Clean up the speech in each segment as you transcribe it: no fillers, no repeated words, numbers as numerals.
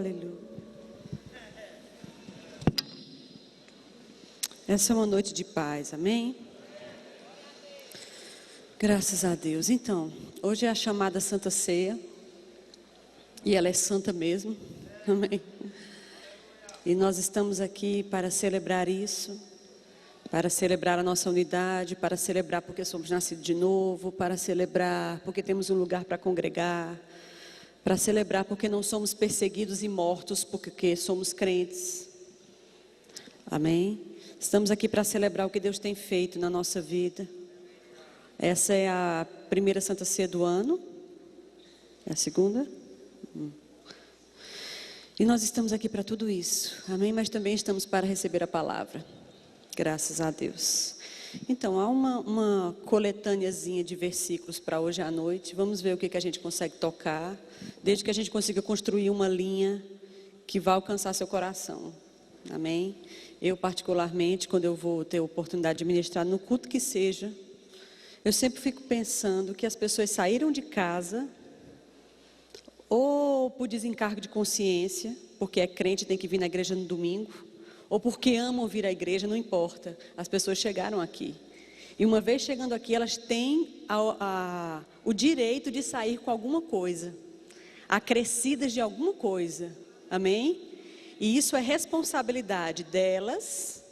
aleluia. Essa é uma noite de paz, amém? Graças a Deus. Então, hoje é a chamada Santa Ceia. E ela é santa mesmo, amém? E nós estamos aqui para celebrar isso, para celebrar a nossa unidade, para celebrar porque somos nascidos de novo, para celebrar porque temos um lugar para congregar, para celebrar porque não somos perseguidos e mortos porque somos crentes, amém? Estamos aqui para celebrar o que Deus tem feito na nossa vida. Essa é a primeira Santa Ceia do ano, é a segunda? E nós estamos aqui para tudo isso, amém? Mas também estamos para receber a palavra, graças a Deus. Então, há uma coletâneazinha de versículos para hoje à noite. Vamos ver o que a gente consegue tocar, desde que a gente consiga construir uma linha que vai alcançar seu coração, amém? Eu particularmente, quando eu vou ter a oportunidade de ministrar no culto que seja, eu sempre fico pensando que as pessoas saíram de casa ou por desencargo de consciência, porque é crente, tem que vir na igreja no domingo, ou porque amam vir à igreja, não importa. As pessoas chegaram aqui. E uma vez chegando aqui, elas têm o direito de sair com alguma coisa, acrescidas de alguma coisa, amém? E isso é responsabilidade delas,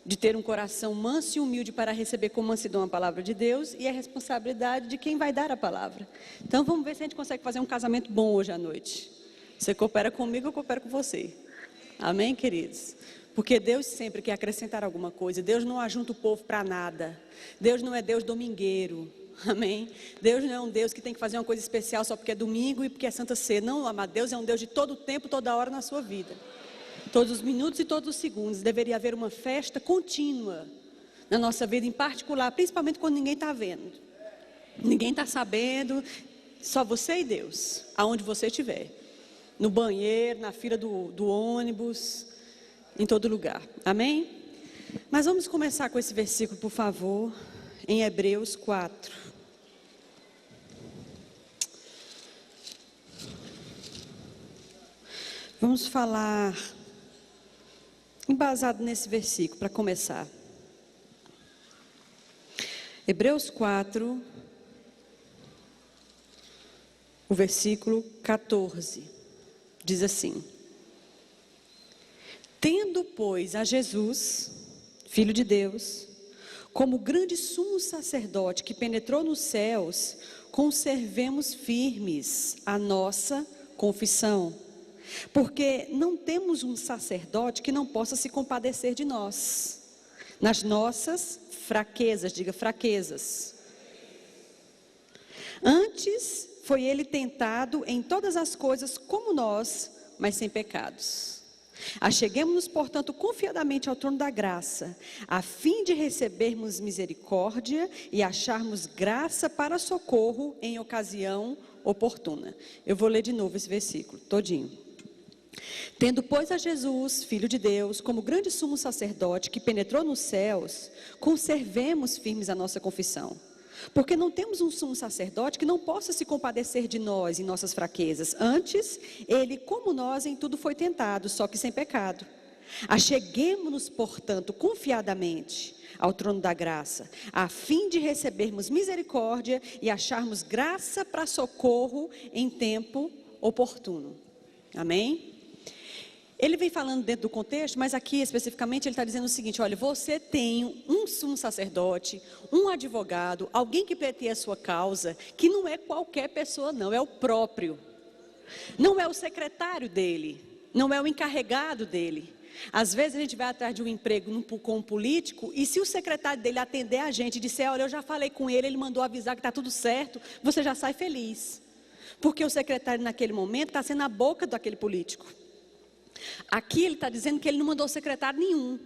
de ter um coração manso e humilde para receber com mansidão a palavra de Deus, e é responsabilidade de quem vai dar a palavra. Então vamos ver se a gente consegue fazer um casamento bom hoje à noite. Você coopera comigo, eu coopero com você. Amém, queridos? Porque Deus sempre quer acrescentar alguma coisa. Deus não ajunta o povo para nada. Deus não é Deus domingueiro. Amém? Deus não é um Deus que tem que fazer uma coisa especial só porque é domingo e porque é Santa Ceia. Não, amado, Deus é um Deus de todo o tempo, toda hora na sua vida. Todos os minutos e todos os segundos. Deveria haver uma festa contínua na nossa vida, em particular, principalmente quando ninguém está vendo. Ninguém está sabendo, só você e Deus, aonde você estiver. No banheiro, na fila do ônibus, em todo lugar. Amém? Mas vamos começar com esse versículo, por favor, em Hebreus 4. Vamos falar embasado nesse versículo, para começar. Hebreus 4, o versículo 14, diz assim: Tendo, pois, a Jesus, Filho de Deus, como grande sumo sacerdote que penetrou nos céus, conservemos firmes a nossa confissão. Porque não temos um sacerdote que não possa se compadecer de nós, nas nossas fraquezas, diga fraquezas. Antes foi ele tentado em todas as coisas como nós, mas sem pecados. Acheguemo-nos, portanto, confiadamente ao trono da graça, a fim de recebermos misericórdia e acharmos graça para socorro em ocasião oportuna. Eu vou ler de novo esse versículo todinho. Tendo, pois, a Jesus, Filho de Deus, como grande sumo sacerdote que penetrou nos céus, conservemos firmes a nossa confissão. Porque não temos um sumo sacerdote que não possa se compadecer de nós em nossas fraquezas. Antes, ele, como nós, em tudo foi tentado, só que sem pecado. Acheguemo-nos, portanto, confiadamente ao trono da graça, a fim de recebermos misericórdia e acharmos graça para socorro em tempo oportuno. Amém? Ele vem falando dentro do contexto, mas aqui especificamente ele está dizendo o seguinte: olha, você tem um sumo sacerdote, um advogado, alguém que pleiteia a sua causa, que não é qualquer pessoa não, é o próprio. Não é o secretário dele, não é o encarregado dele. Às vezes a gente vai atrás de um emprego com um político, e se o secretário dele atender a gente e disser, olha, eu já falei com ele, ele mandou avisar que está tudo certo, você já sai feliz. Porque o secretário naquele momento está sendo a boca daquele político. Aqui ele está dizendo que ele não mandou secretário nenhum.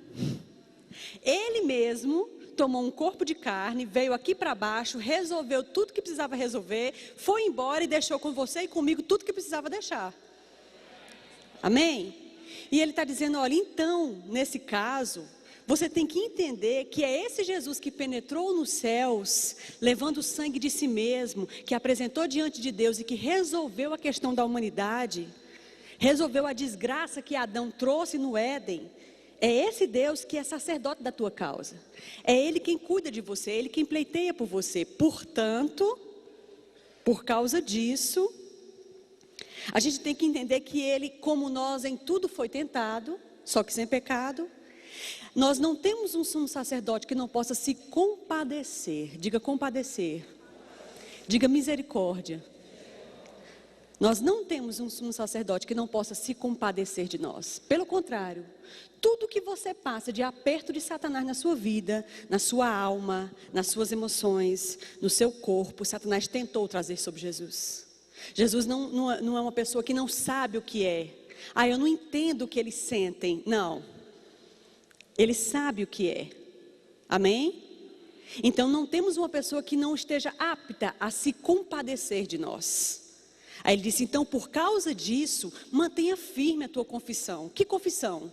Ele mesmo tomou um corpo de carne, veio aqui para baixo, resolveu tudo que precisava resolver, foi embora e deixou com você e comigo tudo que precisava deixar. Amém? E ele está dizendo, olha, então, nesse caso, você tem que entender que é esse Jesus que penetrou nos céus, levando o sangue de si mesmo, que apresentou diante de Deus e que resolveu a questão da humanidade. resolveu a desgraça que Adão trouxe no Éden. É esse Deus que é sacerdote da tua causa. É Ele quem cuida de você, é Ele quem pleiteia por você. Portanto, por causa disso, a gente tem que entender que Ele, como nós, em tudo foi tentado, só que sem pecado. Nós não temos um sumo sacerdote que não possa se compadecer. Diga compadecer. Diga misericórdia. Nós não temos um sumo sacerdote que não possa se compadecer de nós. Pelo contrário, tudo que você passa de aperto de Satanás na sua vida, na sua alma, nas suas emoções, no seu corpo, Satanás tentou trazer sobre Jesus. Jesus não é uma pessoa que não sabe o que é. Eu não entendo o que eles sentem. Não. Ele sabe o que é. Amém? Então não temos uma pessoa que não esteja apta a se compadecer de nós. Aí ele disse, então por causa disso, mantenha firme a tua confissão. Que confissão?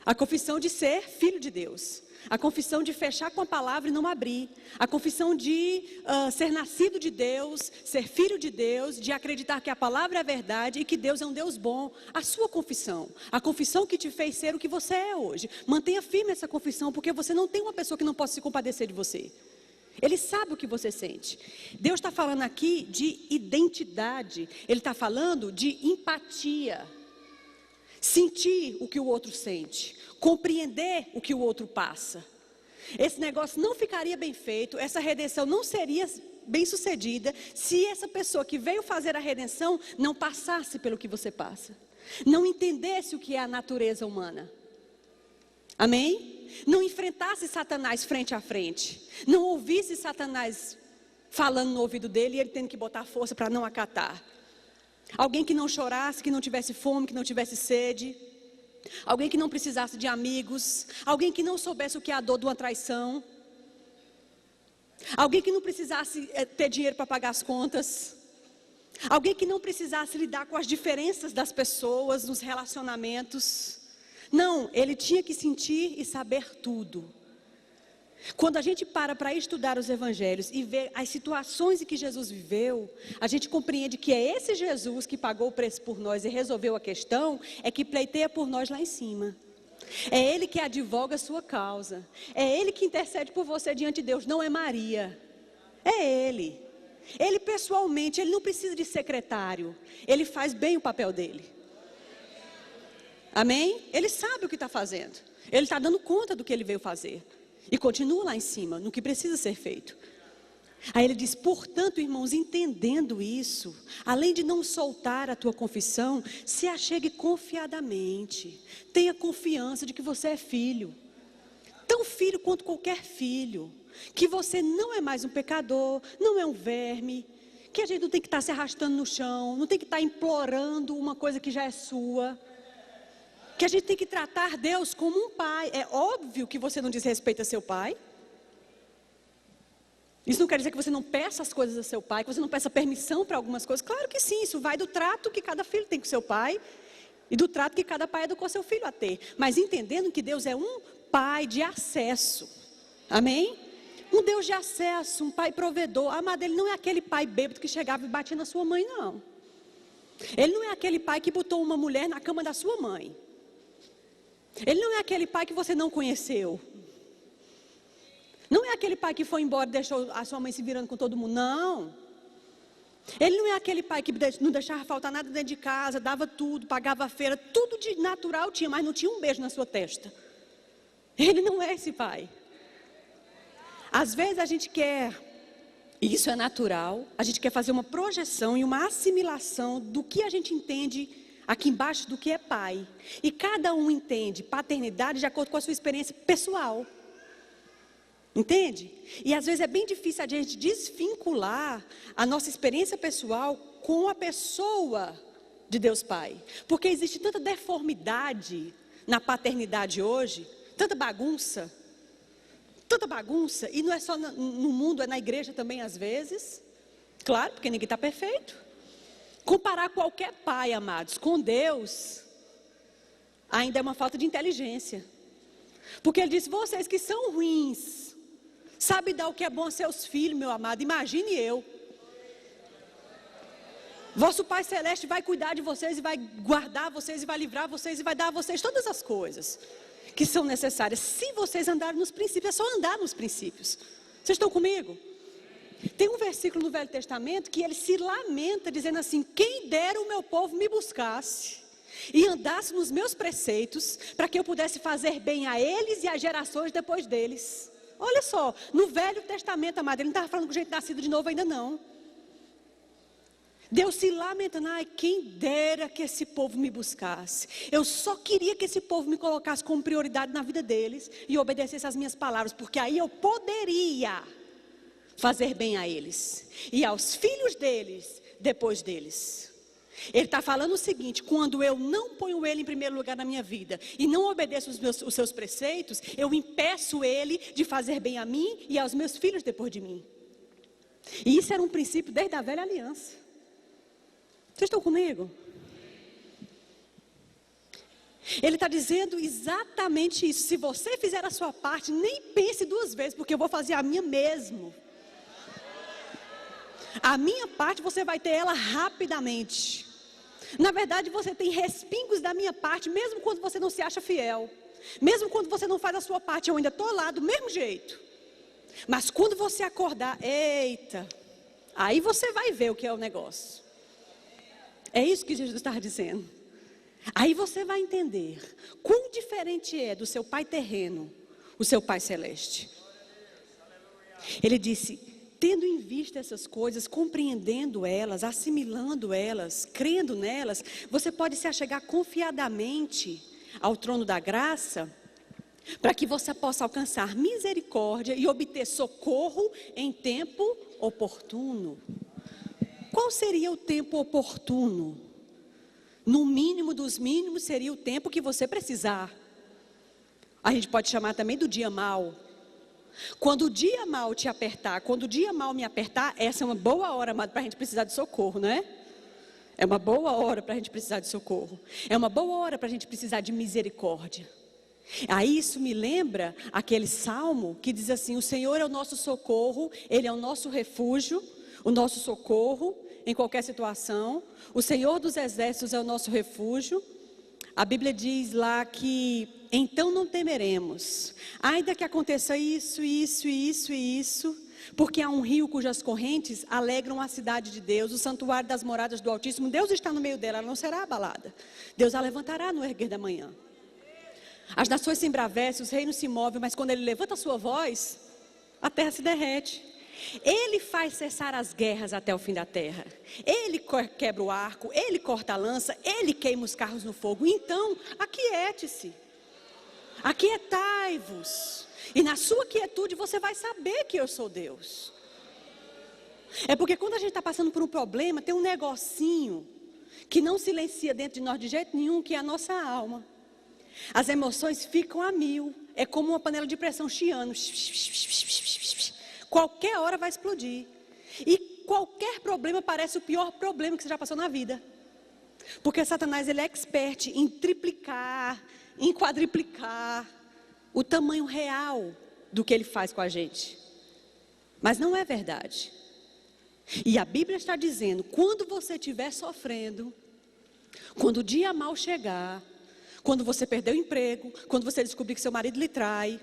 A confissão de ser filho de Deus. A confissão de fechar com a palavra e não abrir. A confissão de ser nascido de Deus, ser filho de Deus, de acreditar que a palavra é verdade e que Deus é um Deus bom. A sua confissão, a confissão que te fez ser o que você é hoje. Mantenha firme essa confissão, porque você não tem uma pessoa que não possa se compadecer de você. Ele sabe o que você sente. Deus está falando aqui de identidade. Ele está falando de empatia. Sentir o que o outro sente. Compreender o que o outro passa. Esse negócio não ficaria bem feito. Essa redenção não seria bem sucedida se essa pessoa que veio fazer a redenção não passasse pelo que você passa. Não entendesse o que é a natureza humana. Amém? Não enfrentasse Satanás frente a frente. Não ouvisse Satanás falando no ouvido dele e ele tendo que botar força para não acatar. Alguém que não chorasse, que não tivesse fome, que não tivesse sede. Alguém que não precisasse de amigos. Alguém que não soubesse o que é a dor de uma traição. Alguém que não precisasse ter dinheiro para pagar as contas. Alguém que não precisasse lidar com as diferenças das pessoas, nos relacionamentos. Não, ele tinha que sentir e saber tudo. Quando a gente para estudar os evangelhos e ver as situações em que Jesus viveu, a gente compreende que é esse Jesus que pagou o preço por nós e resolveu a questão, é que pleiteia por nós lá em cima. É Ele que advoga a sua causa. É Ele que intercede por você diante de Deus, não é Maria. É Ele. Ele pessoalmente, Ele não precisa de secretário. Ele faz bem o papel dele. Amém? Ele sabe o que está fazendo. Ele está dando conta do que ele veio fazer. E continua lá em cima, no que precisa ser feito. Aí ele diz, portanto, irmãos, entendendo isso, além de não soltar a tua confissão, se achegue confiadamente. Tenha confiança de que você é filho. Tão filho quanto qualquer filho. Que você não é mais um pecador, não é um verme. Que a gente não tem que estar se arrastando no chão, não tem que estar implorando uma coisa que já é sua. Que a gente tem que tratar Deus como um pai. É óbvio que você não diz respeito a seu pai. Isso não quer dizer que você não peça as coisas a seu pai, que você não peça permissão para algumas coisas. Claro que sim, isso vai do trato que cada filho tem com seu pai e do trato que cada pai educou seu filho a ter. Mas entendendo que Deus é um pai de acesso. Amém? Um Deus de acesso, um pai provedor. Amado, Ele não é aquele pai bêbado que chegava e batia na sua mãe, não. Ele não é aquele pai que botou uma mulher na cama da sua mãe. Ele não é aquele pai que você não conheceu. Não é aquele pai que foi embora e deixou a sua mãe se virando com todo mundo. Não. Ele não é aquele pai que não deixava faltar nada dentro de casa, dava tudo, pagava a feira, tudo de natural tinha, mas não tinha um beijo na sua testa. Ele não é esse pai. Às vezes a gente quer, e isso é natural, a gente quer fazer uma projeção e uma assimilação do que a gente entende aqui embaixo do que é pai. E cada um entende paternidade de acordo com a sua experiência pessoal. Entende? E às vezes é bem difícil a gente desvincular a nossa experiência pessoal com a pessoa de Deus Pai. Porque existe tanta deformidade na paternidade hoje, tanta bagunça, e não é só no mundo, é na igreja também às vezes. Claro, porque ninguém está perfeito. Comparar qualquer pai, amados, com Deus, ainda é uma falta de inteligência. Porque Ele diz, vocês que são ruins, sabem dar o que é bom a seus filhos, meu amado, imagine eu. Vosso Pai Celeste vai cuidar de vocês e vai guardar vocês e vai livrar vocês e vai dar a vocês todas as coisas que são necessárias. Se vocês andarem nos princípios, é só andar nos princípios. Vocês estão comigo? Tem um versículo no Velho Testamento que ele se lamenta dizendo assim: quem dera o meu povo me buscasse e andasse nos meus preceitos, para que eu pudesse fazer bem a eles e às gerações depois deles. Olha só, no Velho Testamento, amado, ele não estava falando com gente nascida de novo ainda não. Deus se lamentando: ai, quem dera que esse povo me buscasse. Eu só queria que esse povo me colocasse como prioridade na vida deles e obedecesse às minhas palavras, porque aí eu poderia fazer bem a eles e aos filhos deles depois deles. Ele está falando o seguinte: quando eu não ponho ele em primeiro lugar na minha vida e não obedeço os seus preceitos, eu impeço ele de fazer bem a mim e aos meus filhos depois de mim. E isso era um princípio desde a velha aliança. Vocês estão comigo? Ele está dizendo exatamente isso. Se você fizer a sua parte, nem pense duas vezes, porque eu vou fazer a minha mesmo. A minha parte você vai ter ela rapidamente. Na verdade, você tem respingos da minha parte, mesmo quando você não se acha fiel. Mesmo quando você não faz a sua parte, eu ainda estou lá do mesmo jeito. Mas quando você acordar, eita, aí você vai ver o que é o negócio. É isso que Jesus está dizendo. Aí você vai entender quão diferente é do seu pai terreno, o seu pai celeste. Ele disse: tendo em vista essas coisas, compreendendo elas, assimilando elas, crendo nelas, você pode se achegar confiadamente ao trono da graça, para que você possa alcançar misericórdia e obter socorro em tempo oportuno. Qual seria o tempo oportuno? No mínimo dos mínimos seria o tempo que você precisar. A gente pode chamar também do dia mau. Quando o dia mau te apertar, quando o dia mau me apertar, essa é uma boa hora, amado, para a gente precisar de socorro, não é? É uma boa hora para a gente precisar de socorro. É uma boa hora para a gente precisar de misericórdia. Aí isso me lembra aquele salmo que diz assim: o Senhor é o nosso socorro, Ele é o nosso refúgio, o nosso socorro em qualquer situação. O Senhor dos exércitos é o nosso refúgio. A Bíblia diz lá que então não temeremos, ainda que aconteça isso, porque há um rio cujas correntes alegram a cidade de Deus, o santuário das moradas do Altíssimo. Deus está no meio dela, ela não será abalada. Deus a levantará no erguer da manhã. As nações se embravecem, os reinos se movem, mas quando Ele levanta a sua voz, a terra se derrete. Ele faz cessar as guerras até o fim da terra. Ele quebra o arco, Ele corta a lança, Ele queima os carros no fogo. Então, aquiete-se, aquietai-vos, e na sua quietude você vai saber que eu sou Deus. É porque quando a gente está passando por um problema, tem um negocinho que não silencia dentro de nós de jeito nenhum, que é a nossa alma. As emoções ficam a mil, é como uma panela de pressão chiando. Qualquer hora vai explodir. E qualquer problema parece o pior problema que você já passou na vida. Porque Satanás, ele é expert em triplicar, em quadriplicar o tamanho real do que ele faz com a gente. Mas não é verdade. E a Bíblia está dizendo: quando você estiver sofrendo, quando o dia mau chegar, quando você perder o emprego, quando você descobrir que seu marido lhe trai,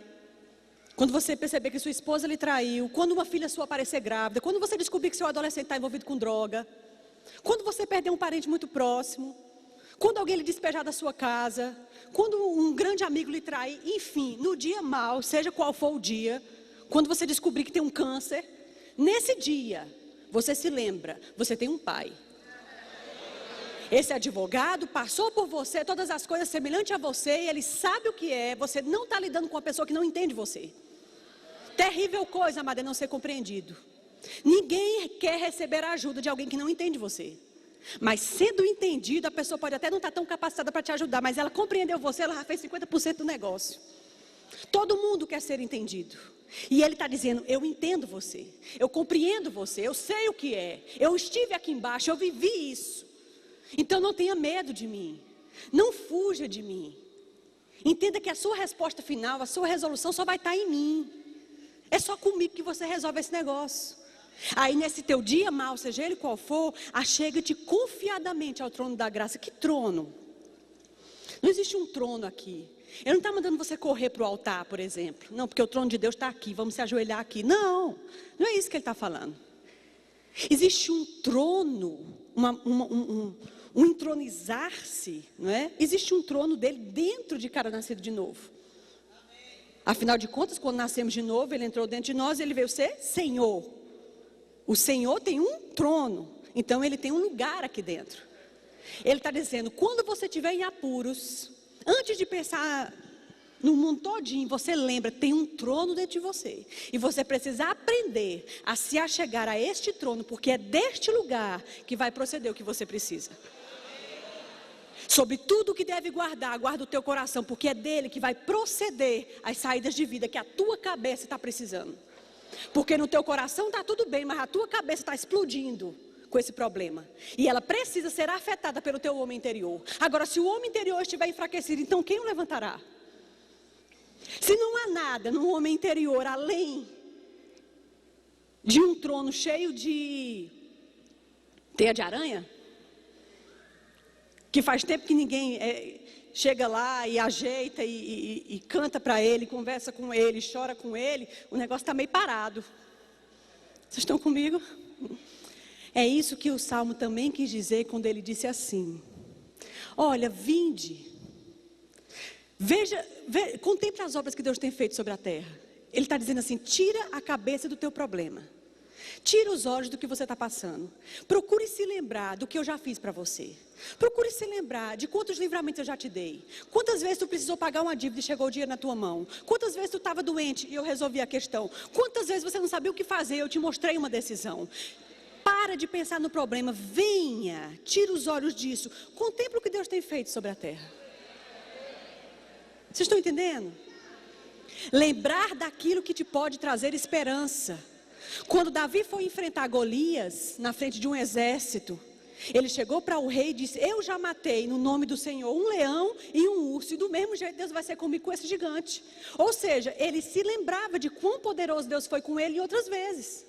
quando você perceber que sua esposa lhe traiu, quando uma filha sua aparecer grávida, quando você descobrir que seu adolescente está envolvido com droga, quando você perder um parente muito próximo, quando alguém lhe despejar da sua casa, quando um grande amigo lhe trair, enfim, no dia mau, seja qual for o dia, quando você descobrir que tem um câncer, nesse dia, você se lembra, você tem um pai. Esse advogado passou por você todas as coisas semelhantes a você e ele sabe o que é. Você não está lidando com uma pessoa que não entende você. Terrível coisa, amado, é não ser compreendido. Ninguém quer receber a ajuda de alguém que não entende você. Mas sendo entendido, a pessoa pode até não estar tão capacitada para te ajudar, mas ela compreendeu você, ela já fez 50% do negócio. Todo mundo quer ser entendido. E ele está dizendo: eu entendo você, eu compreendo você, eu sei o que é, eu estive aqui embaixo, eu vivi isso. Então não tenha medo de mim, não fuja de mim. Entenda que a sua resposta final, a sua resolução só vai estar em mim. É só comigo que você resolve esse negócio. Aí nesse teu dia mau, seja ele qual for, achega-te confiadamente ao trono da graça. Que trono? Não existe um trono aqui. Ele não está mandando você correr para o altar, por exemplo. Não, porque o trono de Deus está aqui, vamos se ajoelhar aqui. Não, não é isso que ele está falando. Existe um trono, um entronizar-se, não é? Existe um trono dele dentro de cada nascido de novo. Afinal de contas, quando nascemos de novo, ele entrou dentro de nós e ele veio ser Senhor. O Senhor tem um trono, então ele tem um lugar aqui dentro. Ele está dizendo, quando você estiver em apuros, antes de pensar no mundo todinho, você lembra, tem um trono dentro de você. E você precisa aprender a se achegar a este trono, porque é deste lugar que vai proceder o que você precisa. Sobre tudo que deve guardar, guarda o teu coração, porque é dele que vai proceder as saídas de vida que a tua cabeça está precisando. Porque no teu coração está tudo bem, mas a tua cabeça está explodindo com esse problema. E ela precisa ser afetada pelo teu homem interior. Agora, se o homem interior estiver enfraquecido, então quem o levantará? Se não há nada no homem interior além de um trono cheio de teia de aranha, que faz tempo que ninguém chega lá e ajeita e canta para ele, conversa com ele, chora com ele, o negócio está meio parado. Vocês estão comigo? É isso que o Salmo também quis dizer quando ele disse assim: olha, vinde, contemple as obras que Deus tem feito sobre a terra. Ele está dizendo assim, tira a cabeça do teu problema. Tira os olhos do que você está passando. Procure se lembrar do que eu já fiz para você. Procure se lembrar de quantos livramentos eu já te dei. Quantas vezes tu precisou pagar uma dívida e chegou o dinheiro na tua mão. Quantas vezes tu estava doente e eu resolvi a questão. Quantas vezes você não sabia o que fazer e eu te mostrei uma decisão. Para de pensar no problema. Venha, tira os olhos disso. Contemple o que Deus tem feito sobre a terra. Vocês estão entendendo? Lembrar daquilo que te pode trazer esperança. Quando Davi foi enfrentar Golias na frente de um exército, ele chegou para o rei e disse: eu já matei no nome do Senhor um leão e um urso, e do mesmo jeito Deus vai ser comigo com esse gigante. Ou seja, ele se lembrava de quão poderoso Deus foi com ele outras vezes.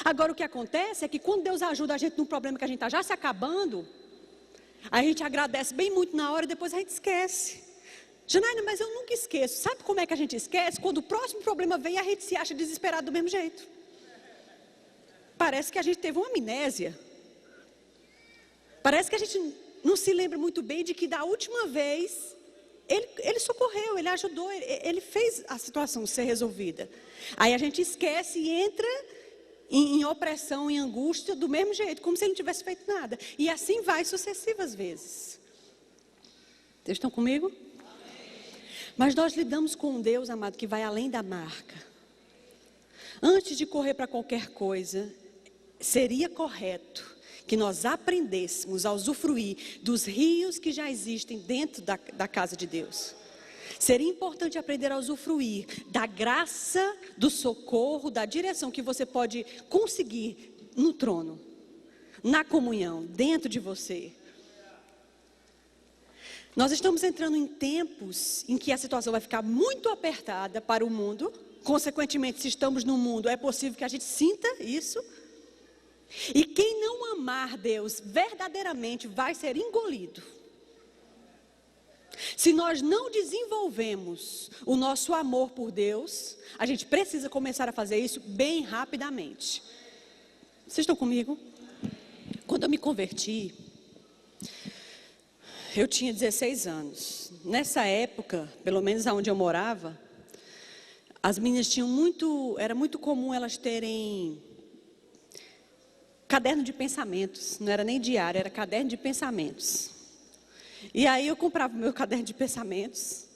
Agora o que acontece é que quando Deus ajuda a gente num problema que a gente está já se acabando, a gente agradece bem muito na hora e depois a gente esquece. Janaína, mas eu nunca esqueço. Sabe como é que a gente esquece? Quando o próximo problema vem, a gente se acha desesperado do mesmo jeito. Parece que a gente teve uma amnésia. Parece que a gente não se lembra muito bem de que da última vez ele socorreu, ele ajudou, ele fez a situação ser resolvida. Aí a gente esquece e entra em opressão, em angústia do mesmo jeito, como se ele não tivesse feito nada. E assim vai sucessivas vezes. Vocês estão comigo? Mas nós lidamos com um Deus, amado, que vai além da marca. Antes de correr para qualquer coisa, seria correto que nós aprendêssemos a usufruir dos rios que já existem dentro da casa de Deus. Seria importante aprender a usufruir da graça, do socorro, da direção que você pode conseguir no trono, na comunhão, dentro de você. Nós estamos entrando em tempos em que a situação vai ficar muito apertada para o mundo. Consequentemente, se estamos no mundo, é possível que a gente sinta isso. E quem não amar Deus verdadeiramente vai ser engolido. Se nós não desenvolvemos o nosso amor por Deus, a gente precisa começar a fazer isso bem rapidamente. Vocês estão comigo? Quando eu me converti, eu tinha 16 anos. Nessa época, pelo menos onde eu morava, as meninas era muito comum elas terem caderno de pensamentos. Não era nem diário, era caderno de pensamentos. E aí eu comprava o meu caderno de pensamentos.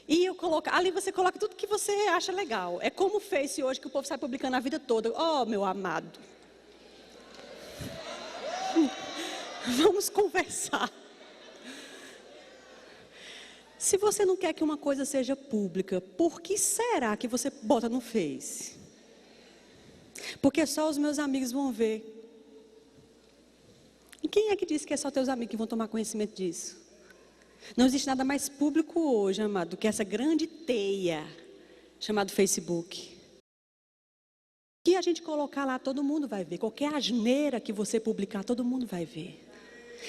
E eu colocava, ali você coloca tudo que você acha legal. É como o Face hoje, que o povo sai publicando a vida toda. Oh, meu amado. Vamos conversar. Se você não quer que uma coisa seja pública, por que será que você bota no Face? Porque só os meus amigos vão ver. E quem é que disse que é só teus amigos que vão tomar conhecimento disso? Não existe nada mais público hoje, amado, do que essa grande teia chamada Facebook. a gente colocar lá, todo mundo vai ver. Qualquer asneira que você publicar, todo mundo vai ver.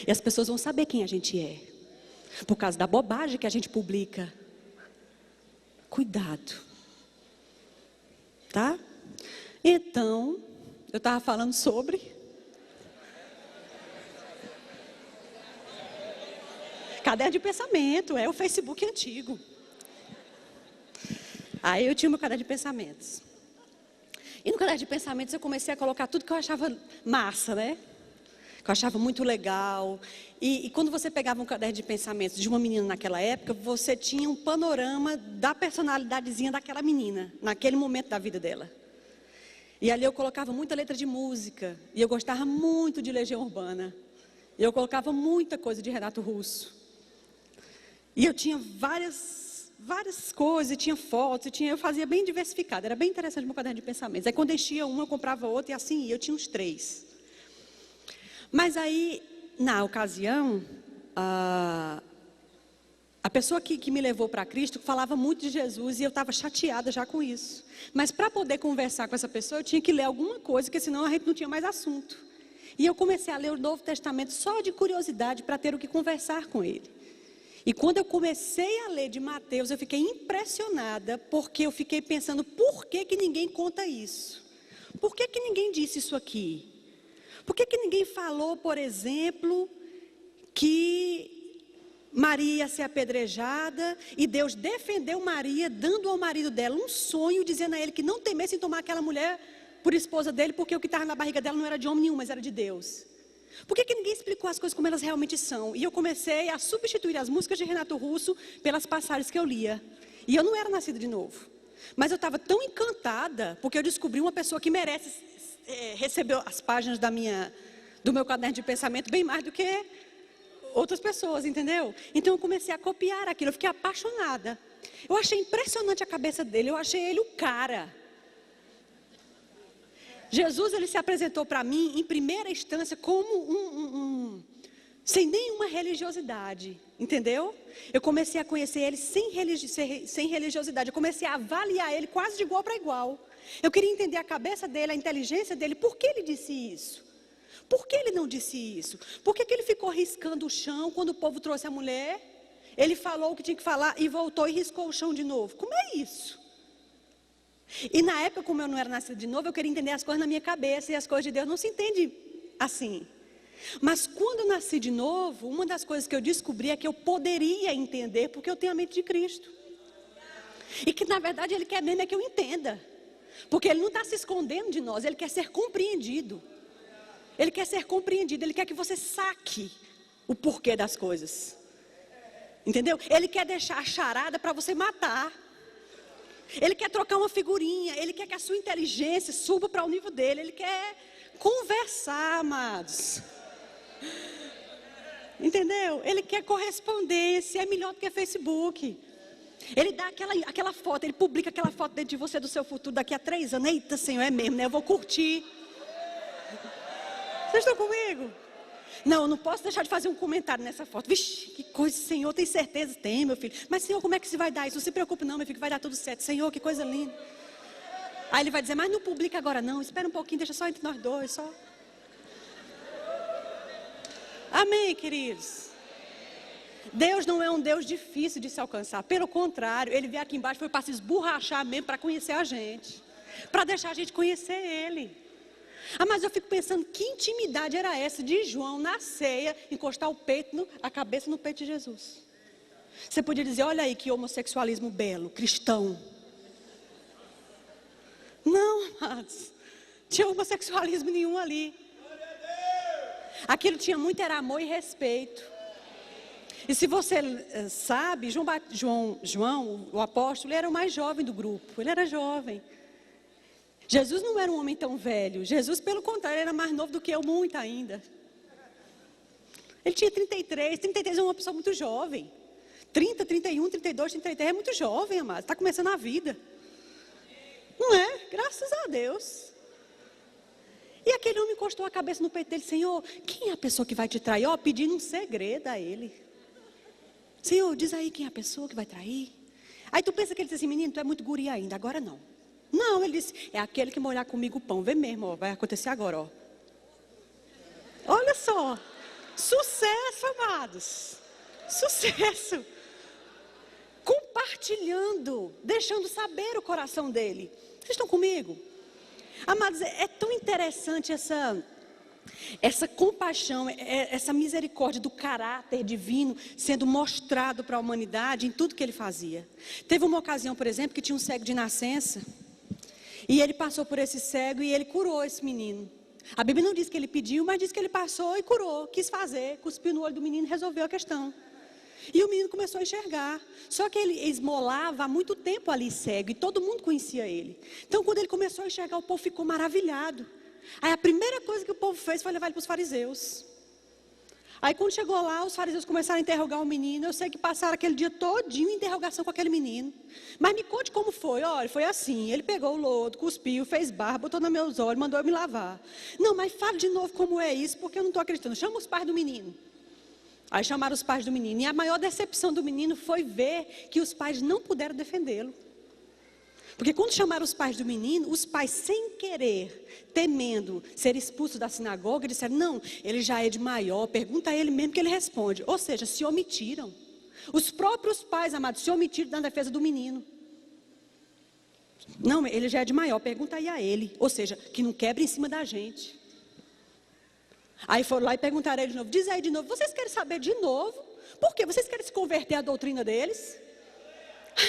E as pessoas vão saber quem a gente é. Por causa da bobagem que a gente publica. Cuidado. Tá? Então, eu estava falando sobre... caderno de pensamento, é o Facebook antigo. Aí eu tinha o meu caderno de pensamentos. E no caderno de pensamentos eu comecei a colocar tudo que eu achava massa, né? Que eu achava muito legal. E quando você pegava um caderno de pensamentos de uma menina naquela época, você tinha um panorama da personalidadezinha daquela menina, naquele momento da vida dela. E ali eu colocava muita letra de música. E eu gostava muito de Legião Urbana. E eu colocava muita coisa de Renato Russo. E eu tinha várias coisas, tinha fotos, eu fazia bem diversificado. Era bem interessante o meu caderno de pensamentos. Aí quando enchia um, eu comprava outro e assim ia. Eu tinha uns 3. Mas aí, na ocasião, a pessoa que me levou para Cristo falava muito de Jesus e eu estava chateada já com isso. Mas para poder conversar com essa pessoa, eu tinha que ler alguma coisa, porque senão a gente não tinha mais assunto. E eu comecei a ler o Novo Testamento só de curiosidade para ter o que conversar com ele. E quando eu comecei a ler de Mateus, eu fiquei impressionada, porque eu fiquei pensando, por que ninguém conta isso? Por que ninguém disse isso aqui? Por que ninguém falou, por exemplo, que Maria ia ser apedrejada e Deus defendeu Maria, dando ao marido dela um sonho, dizendo a ele que não temesse em tomar aquela mulher por esposa dele, porque o que estava na barriga dela não era de homem nenhum, mas era de Deus. Por que ninguém explicou as coisas como elas realmente são? E eu comecei a substituir as músicas de Renato Russo pelas passagens que eu lia. E eu não era nascida de novo. Mas eu estava tão encantada, porque eu descobri uma pessoa que merece receber as páginas do meu caderno de pensamento bem mais do que outras pessoas, entendeu? Então eu comecei a copiar aquilo, eu fiquei apaixonada. Eu achei impressionante a cabeça dele, eu achei ele o cara. Jesus, ele se apresentou para mim, em primeira instância, como sem nenhuma religiosidade, entendeu? Eu comecei a conhecer ele sem religiosidade, eu comecei a avaliar ele quase de igual para igual. Eu queria entender a cabeça dele, a inteligência dele, por que ele disse isso? Por que ele não disse isso? Por que ele ficou riscando o chão quando o povo trouxe a mulher? Ele falou o que tinha que falar e voltou e riscou o chão de novo. Como é isso? E na época, como eu não era nascida de novo, eu queria entender as coisas na minha cabeça. E as coisas de Deus não se entendem assim. Mas quando eu nasci de novo, uma das coisas que eu descobri é que eu poderia entender, porque eu tenho a mente de Cristo. E que na verdade Ele quer mesmo é que eu entenda. Porque Ele não está se escondendo de nós, Ele quer ser compreendido. Ele quer ser compreendido, Ele quer que você saque o porquê das coisas. Entendeu? Ele quer deixar a charada para você matar. Ele quer trocar uma figurinha, ele quer que a sua inteligência suba para o nível dele, ele quer conversar, amados. Entendeu? Ele quer correspondência, é melhor do que Facebook. Ele dá aquela foto, ele publica aquela foto dentro de você do seu futuro daqui a 3 anos. Eita, Senhor, é mesmo, né? Eu vou curtir. Vocês estão comigo? Não, eu não posso deixar de fazer um comentário nessa foto. Vixe, que coisa, Senhor, tem certeza? Tem, meu filho. Mas, Senhor, como é que se vai dar isso? Não se preocupe não, meu filho, que vai dar tudo certo. Senhor, que coisa linda. Aí ele vai dizer, mas não publica agora não. Espera um pouquinho, deixa só entre nós dois, só. Amém, queridos? Deus não é um Deus difícil de se alcançar. Pelo contrário, Ele veio aqui embaixo, foi para se esborrachar mesmo, para conhecer a gente. Para deixar a gente conhecer Ele. Ah, mas eu fico pensando, que intimidade era essa de João na ceia, encostar a cabeça no peito de Jesus? Você podia dizer, olha aí que homossexualismo belo, cristão. Não, amados, tinha homossexualismo nenhum ali. Aquilo tinha muito era amor e respeito. E se você sabe, João, o apóstolo, ele era o mais jovem do grupo, ele era jovem. Jesus não era um homem tão velho. Jesus, pelo contrário, era mais novo do que eu, muito ainda. Ele tinha 33. 33 é uma pessoa muito jovem. 30, 31, 32, 33 é muito jovem, amado. Está começando a vida. Não é? Graças a Deus. E aquele homem encostou a cabeça no peito dele. Senhor, quem é a pessoa que vai te trair? Ó, pedindo um segredo a ele. Senhor, diz aí quem é a pessoa que vai trair. Aí tu pensa que ele disse assim, menino, tu é muito guri ainda. Agora não. Não, ele disse, é aquele que molhar comigo o pão. Vê mesmo, ó, vai acontecer agora, ó. Olha só, sucesso, amados. Sucesso. Compartilhando, deixando saber o coração dele. Vocês estão comigo? Amados, é tão interessante essa compaixão, essa misericórdia do caráter divino sendo mostrado para a humanidade em tudo que ele fazia. Teve uma ocasião, por exemplo, que tinha um cego de nascença. E ele passou por esse cego e ele curou esse menino. A Bíblia não diz que ele pediu, mas diz que ele passou e curou, quis fazer, cuspiu no olho do menino e resolveu a questão. E o menino começou a enxergar. Só que ele esmolava há muito tempo ali cego e todo mundo conhecia ele. Então quando ele começou a enxergar, o povo ficou maravilhado. Aí a primeira coisa que o povo fez foi levar ele para os fariseus. Aí quando chegou lá, os fariseus começaram a interrogar o menino. Eu sei que passaram aquele dia todinho em interrogação com aquele menino. Mas me conte como foi. Olha, foi assim, ele pegou o lodo, cuspiu, fez barra, botou nos meus olhos, mandou eu me lavar. Não, mas fale de novo como é isso, porque eu não estou acreditando. Chama os pais do menino. Aí chamaram os pais do menino. E a maior decepção do menino foi ver que os pais não puderam defendê-lo. Porque quando chamaram os pais do menino, os pais sem querer, temendo ser expulsos da sinagoga, disseram, não, ele já é de maior, pergunta a ele mesmo que ele responde. Ou seja, se omitiram. Os próprios pais, amados, se omitiram na defesa do menino. Não, ele já é de maior, pergunta aí a ele. Ou seja, que não quebre em cima da gente. Aí foram lá e perguntaram a ele de novo, diz aí de novo, vocês querem saber de novo? Por quê? Vocês querem se converter à doutrina deles?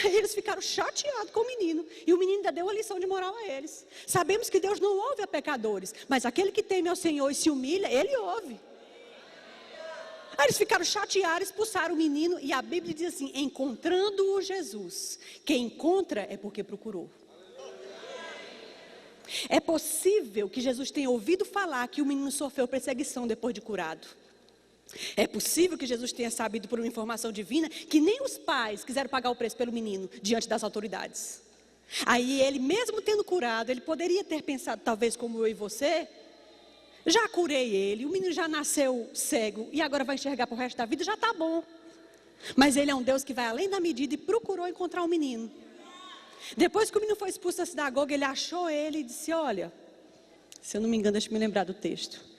Aí eles ficaram chateados com o menino. E o menino ainda deu uma lição de moral a eles. Sabemos que Deus não ouve a pecadores, mas aquele que teme ao Senhor e se humilha, Ele ouve. Aí eles ficaram chateados, expulsaram o menino. E a Bíblia diz assim, encontrando-o Jesus. Quem encontra é porque procurou. É possível que Jesus tenha ouvido falar que o menino sofreu perseguição depois de curado. É possível que Jesus tenha sabido por uma informação divina que nem os pais quiseram pagar o preço pelo menino diante das autoridades. Aí ele, mesmo tendo curado, ele poderia ter pensado, talvez como eu e você, já curei ele, o menino já nasceu cego e agora vai enxergar para o resto da vida, já está bom. Mas ele é um Deus que vai além da medida e procurou encontrar o menino. Depois que o menino foi expulso da sinagoga, ele achou ele e disse, olha, se eu não me engano, deixa eu me lembrar do texto.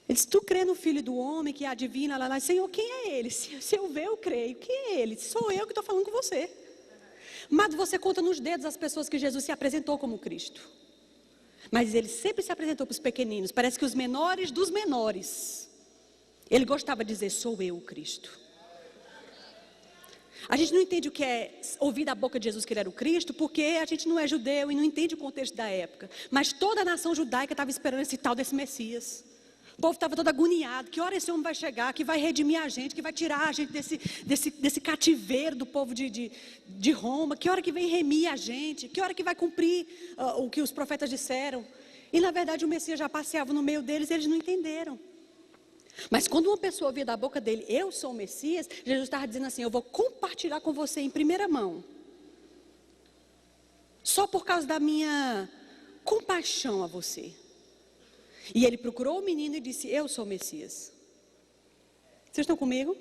Ele disse, tu crê no Filho do Homem que adivina, lá, Senhor, quem é ele? Se eu ver, eu creio. Quem é ele? Sou eu que estou falando com você. Mas você conta nos dedos as pessoas que Jesus se apresentou como Cristo. Mas ele sempre se apresentou para os pequeninos. Parece que os menores dos menores. Ele gostava de dizer, sou eu o Cristo. A gente não entende o que é ouvir da boca de Jesus que ele era o Cristo, porque a gente não é judeu e não entende o contexto da época. Mas toda a nação judaica estava esperando esse tal desse Messias. O povo estava todo agoniado, que hora esse homem vai chegar, que vai redimir a gente, que vai tirar a gente desse cativeiro do povo de Roma, que hora que vem remir a gente, que hora que vai cumprir o que os profetas disseram. E na verdade o Messias já passeava no meio deles e eles não entenderam. Mas quando uma pessoa ouvia da boca dele, eu sou o Messias, Jesus estava dizendo assim, eu vou compartilhar com você em primeira mão. Só por causa da minha compaixão a você. E ele procurou o menino e disse, eu sou o Messias. Vocês estão comigo?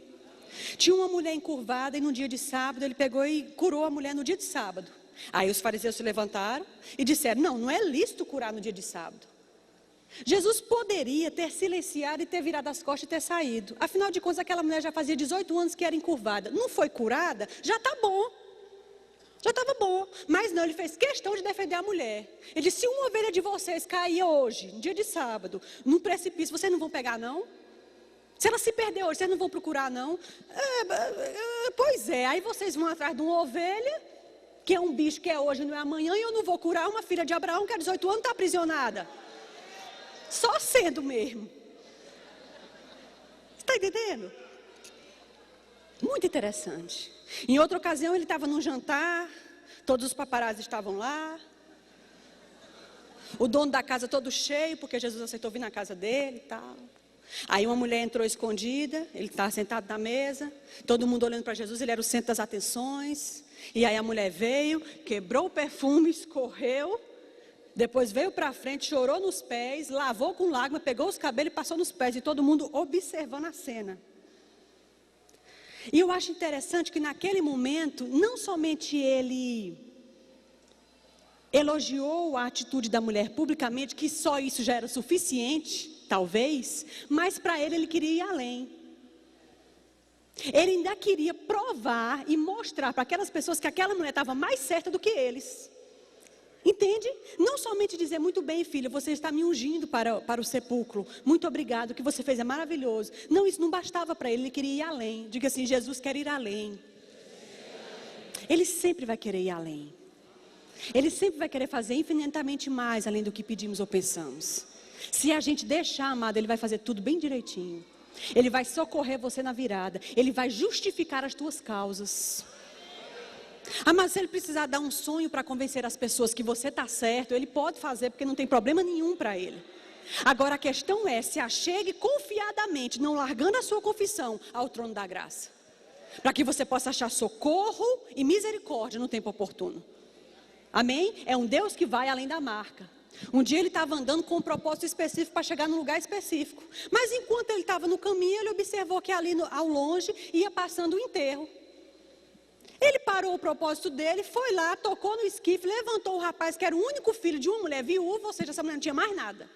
Tinha uma mulher encurvada e no dia de sábado ele pegou e curou a mulher no dia de sábado. Aí os fariseus se levantaram e disseram, não é lícito curar no dia de sábado. Jesus poderia ter silenciado e ter virado as costas e ter saído. Afinal de contas, aquela mulher já fazia 18 anos que era encurvada. Não foi curada? Já está bom. Já estava bom. Mas não, ele fez questão de defender a mulher. Ele disse, se uma ovelha de vocês cair hoje, no dia de sábado, num precipício, vocês não vão pegar não? Se ela se perder hoje, vocês não vão procurar não? Pois é, aí vocês vão atrás de uma ovelha, que é um bicho que é hoje, não é amanhã, e eu não vou curar uma filha de Abraão que há 18 anos está aprisionada. Só sendo mesmo. Está entendendo? Muito interessante. Em outra ocasião ele estava num jantar, todos os paparazzi estavam lá. O dono da casa todo cheio, porque Jesus aceitou vir na casa dele e tal. Aí uma mulher entrou escondida, ele estava sentado na mesa, todo mundo olhando para Jesus, ele era o centro das atenções. E aí a mulher veio, quebrou o perfume, escorreu. Depois veio para frente, chorou nos pés, lavou com lágrima, pegou os cabelos e passou nos pés. E todo mundo observando a cena. E eu acho interessante que naquele momento, não somente ele elogiou a atitude da mulher publicamente, que só isso já era suficiente, talvez, mas para ele queria ir além. Ele ainda queria provar e mostrar para aquelas pessoas que aquela mulher estava mais certa do que eles. Entende? Não somente dizer, muito bem, filha, você está me ungindo para o sepulcro. Muito obrigado, o que você fez é maravilhoso. Não, isso não bastava para ele queria ir além. Diga assim, Jesus quer ir além. Ele sempre vai querer ir além. Ele sempre vai querer fazer infinitamente mais além do que pedimos ou pensamos. Se a gente deixar, amado, ele vai fazer tudo bem direitinho. Ele vai socorrer você na virada. Ele vai justificar as tuas causas. Mas se ele precisar dar um sonho para convencer as pessoas que você está certo, ele pode fazer, porque não tem problema nenhum para ele. Agora a questão é, se achegue confiadamente, não largando a sua confissão, ao trono da graça. Para que você possa achar socorro e misericórdia no tempo oportuno. Amém? É um Deus que vai além da marca. Um dia ele estava andando com um propósito específico para chegar num lugar específico. Mas enquanto ele estava no caminho, ele observou que ali ao longe ia passando o enterro. Ele parou o propósito dele, foi lá, tocou no esquife, levantou o rapaz que era o único filho de uma mulher viúva, ou seja, essa mulher não tinha mais nada.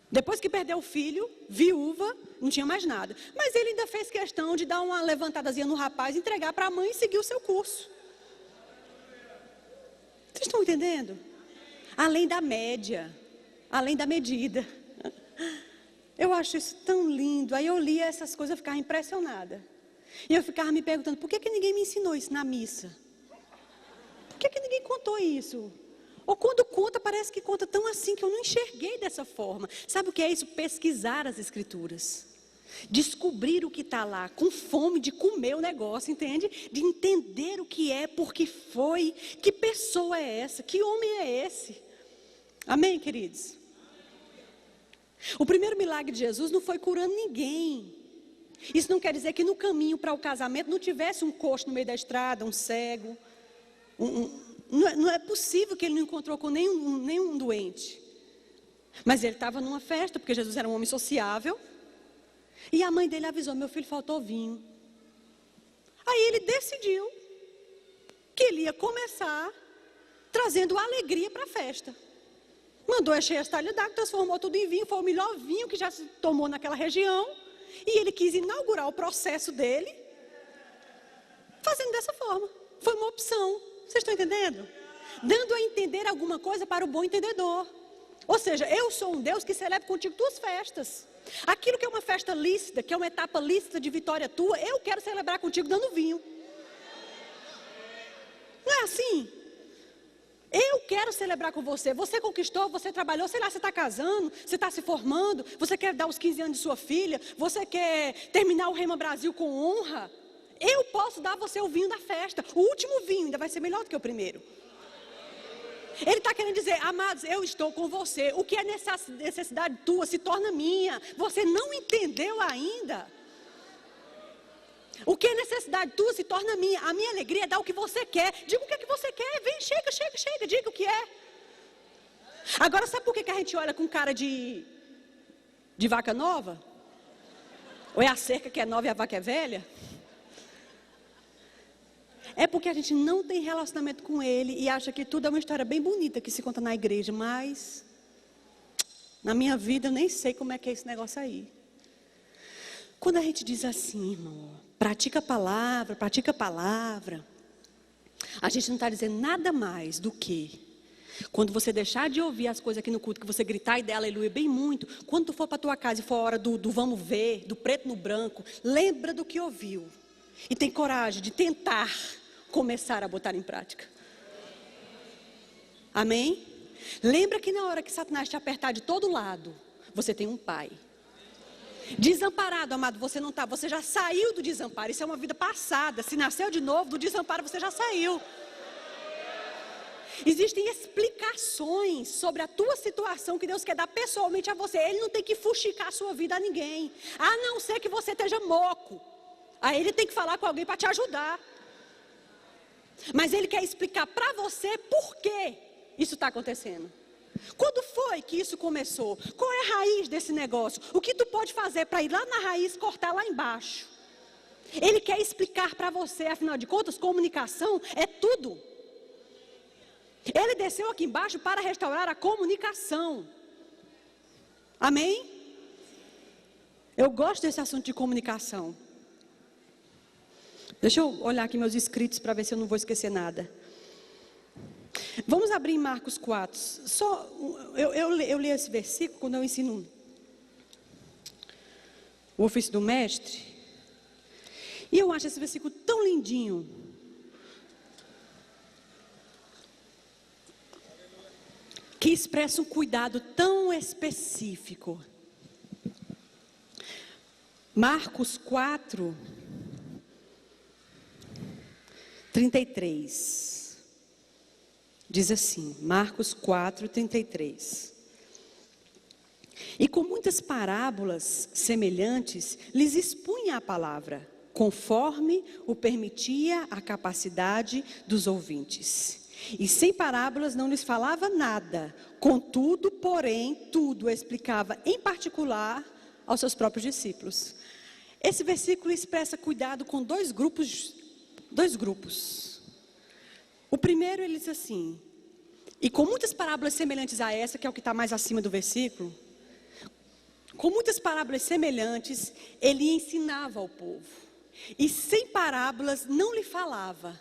Depois que perdeu o filho, viúva, não tinha mais nada. Mas ele ainda fez questão de dar uma levantadazinha no rapaz, entregar para a mãe e seguir o seu curso. Vocês estão entendendo? Além da média, além da medida. Eu acho isso tão lindo. Aí eu lia essas coisas, eu ficava impressionada. E eu ficava me perguntando, por que ninguém me ensinou isso na missa? Por que ninguém contou isso? Ou quando conta, parece que conta tão assim que eu não enxerguei dessa forma. Sabe o que é isso? Pesquisar as escrituras. Descobrir o que está lá, com fome de comer o negócio, entende? De entender o que é, por que foi, que pessoa é essa, que homem é esse. Amém, queridos? O primeiro milagre de Jesus não foi curando ninguém. Isso não quer dizer que no caminho para o casamento não tivesse um coxo no meio da estrada, um cego. Não é possível que ele não encontrou com nenhum doente. Mas ele estava numa festa, porque Jesus era um homem sociável. E a mãe dele avisou, meu filho, faltou vinho. Aí ele decidiu que ele ia começar trazendo alegria para a festa. Mandou encher as talhas d'água, transformou tudo em vinho. Foi o melhor vinho que já se tomou naquela região. E ele quis inaugurar o processo dele fazendo dessa forma. Foi uma opção. Vocês estão entendendo? Dando a entender alguma coisa para o bom entendedor. Ou seja, eu sou um Deus que celebra contigo tuas festas. Aquilo que é uma festa lícita, que é uma etapa lícita de vitória tua, eu quero celebrar contigo dando vinho. Não é assim? Eu quero celebrar com você. Você conquistou, você trabalhou, sei lá, você está casando, você está se formando, você quer dar os 15 anos de sua filha, você quer terminar o Rema Brasil com honra. Eu posso dar a você o vinho da festa. O último vinho ainda vai ser melhor do que o primeiro. Ele está querendo dizer, amados, eu estou com você. O que é necessidade tua se torna minha. Você não entendeu ainda. O que é necessidade tua se torna minha. A minha alegria é dar o que você quer. Diga o que é que você quer. Vem, chega. Diga o que é. Agora, sabe por que a gente olha com cara de vaca nova? Ou é a cerca que é nova e a vaca é velha? É porque a gente não tem relacionamento com ele e acha que tudo é uma história bem bonita que se conta na igreja. Mas, na minha vida, eu nem sei como é que é esse negócio aí. Quando a gente diz assim, irmão, pratica a palavra, a gente não está dizendo nada mais do que, quando você deixar de ouvir as coisas aqui no culto, que você gritar e der aleluia bem muito, quando tu for para a tua casa e for a hora do vamos ver, do preto no branco, lembra do que ouviu. E tem coragem de tentar começar a botar em prática. Amém? Lembra que na hora que Satanás te apertar de todo lado, você tem um pai. Desamparado, amado, você não está, você já saiu do desamparo. Isso é uma vida passada. Se nasceu de novo, do desamparo você já saiu. Existem explicações sobre a tua situação que Deus quer dar pessoalmente a você. Ele não tem que fuxicar a sua vida a ninguém, a não ser que você esteja moco. Aí ele tem que falar com alguém para te ajudar. Mas ele quer explicar para você por que isso está acontecendo. Quando foi que isso começou? Qual é a raiz desse negócio? O que tu pode fazer para ir lá na raiz, cortar lá embaixo? Ele quer explicar para você, afinal de contas, comunicação é tudo. Ele desceu aqui embaixo para restaurar a comunicação. Amém? Eu gosto desse assunto de comunicação. Deixa eu olhar aqui meus escritos para ver se eu não vou esquecer nada. Vamos abrir em Marcos 4. Eu li esse versículo quando eu ensino o ofício do mestre. E eu acho esse versículo tão lindinho. Que expressa um cuidado tão específico. Marcos 4, 33. Diz assim, Marcos 4, 33. E com muitas parábolas semelhantes, lhes expunha a palavra, conforme o permitia a capacidade dos ouvintes. E sem parábolas não lhes falava nada, contudo, porém, tudo explicava em particular aos seus próprios discípulos. Esse versículo expressa cuidado com dois grupos. O primeiro, ele diz assim, e com muitas parábolas semelhantes a essa, que é o que está mais acima do versículo, com muitas parábolas semelhantes, ele ensinava ao povo. E sem parábolas não lhe falava.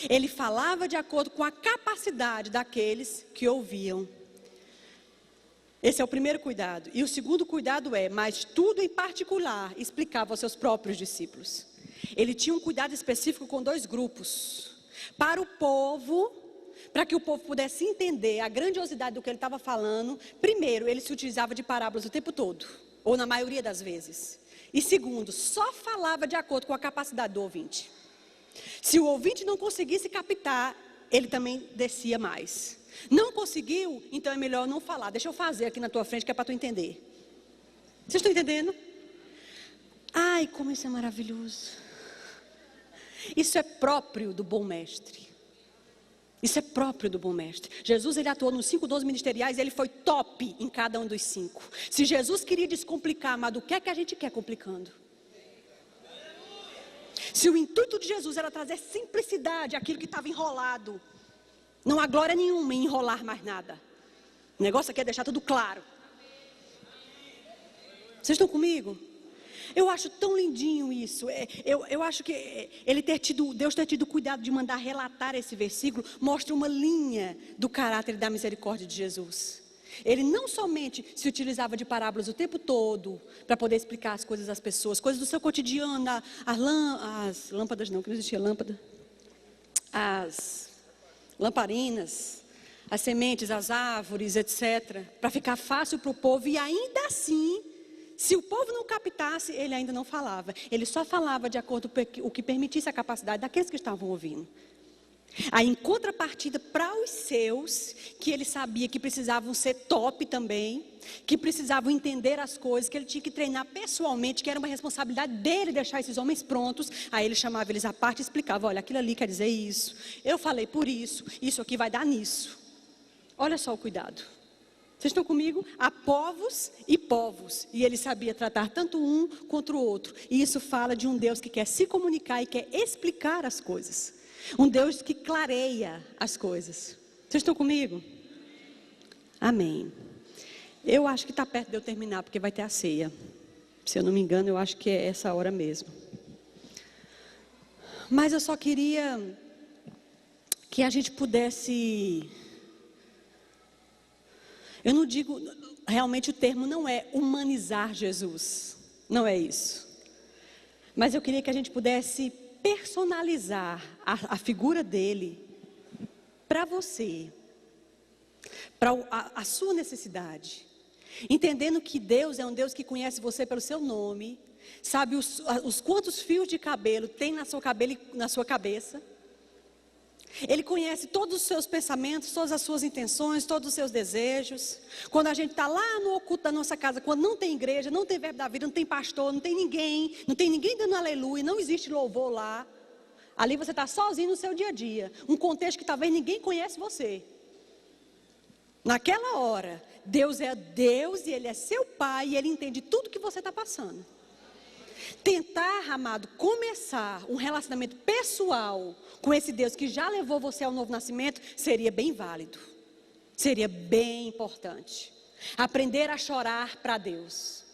Ele falava de acordo com a capacidade daqueles que ouviam. Esse é o primeiro cuidado. E o segundo cuidado é, mas tudo em particular, explicava aos seus próprios discípulos. Ele tinha um cuidado específico com dois grupos. Para o povo, para que o povo pudesse entender a grandiosidade do que ele estava falando, primeiro, ele se utilizava de parábolas o tempo todo, ou na maioria das vezes. E segundo, só falava de acordo com a capacidade do ouvinte. Se o ouvinte não conseguisse captar, ele também descia mais. Não conseguiu, então é melhor não falar. Deixa eu fazer aqui na tua frente que é para tu entender. Vocês estão entendendo? Ai, como isso é maravilhoso. Isso é próprio do bom mestre. Isso é próprio do bom mestre. Jesus, ele atuou nos 5 dons ministeriais, ele foi top em cada um dos 5. Se Jesus queria descomplicar, mas do que é que a gente quer complicando? Se o intuito de Jesus era trazer simplicidade àquilo que estava enrolado, não há glória nenhuma em enrolar mais nada. O negócio aqui é deixar tudo claro. Vocês estão comigo? Eu acho tão lindinho isso. Eu acho que Deus ter tido cuidado de mandar relatar esse versículo, mostra uma linha do caráter e da misericórdia de Jesus. Ele não somente se utilizava de parábolas o tempo todo para poder explicar as coisas às pessoas, coisas do seu cotidiano, as lâmpadas não, que não existia lâmpada, as lamparinas, as sementes, as árvores, etc., para ficar fácil para o povo. E ainda assim, se o povo não captasse, ele ainda não falava. Ele só falava de acordo com o que permitisse a capacidade daqueles que estavam ouvindo. Aí, em contrapartida para os seus, que ele sabia que precisavam ser top também, que precisavam entender as coisas, que ele tinha que treinar pessoalmente, que era uma responsabilidade dele deixar esses homens prontos. Aí ele chamava eles à parte e explicava, olha, aquilo ali quer dizer isso, eu falei por isso, isso aqui vai dar nisso. Olha só o cuidado. Vocês estão comigo? Há povos e povos, e ele sabia tratar tanto um quanto o outro. E isso fala de um Deus que quer se comunicar e quer explicar as coisas. Um Deus que clareia as coisas. Vocês estão comigo? Amém. Eu acho que está perto de eu terminar, porque vai ter a ceia. Se eu não me engano, eu acho que é essa hora mesmo. Mas eu só queria que a gente pudesse... Eu não digo... Realmente o termo não é humanizar Jesus. Não é isso. Mas eu queria que a gente pudesse... personalizar a figura dele para você, para a sua necessidade, entendendo que Deus é um Deus que conhece você pelo seu nome, sabe os quantos fios de cabelo tem na sua cabeça. Ele conhece todos os seus pensamentos, todas as suas intenções, todos os seus desejos. Quando a gente está lá no oculto da nossa casa, quando não tem igreja, não tem verbo da vida, não tem pastor, não tem ninguém dando aleluia, não existe louvor lá. Ali você está sozinho no seu dia a dia, um contexto que talvez ninguém conhece você. Naquela hora, Deus é Deus e Ele é seu Pai e Ele entende tudo que você está passando. Tentar, amado, começar um relacionamento pessoal com esse Deus que já levou você ao novo nascimento, seria bem válido. Seria bem importante. Aprender a chorar para Deus.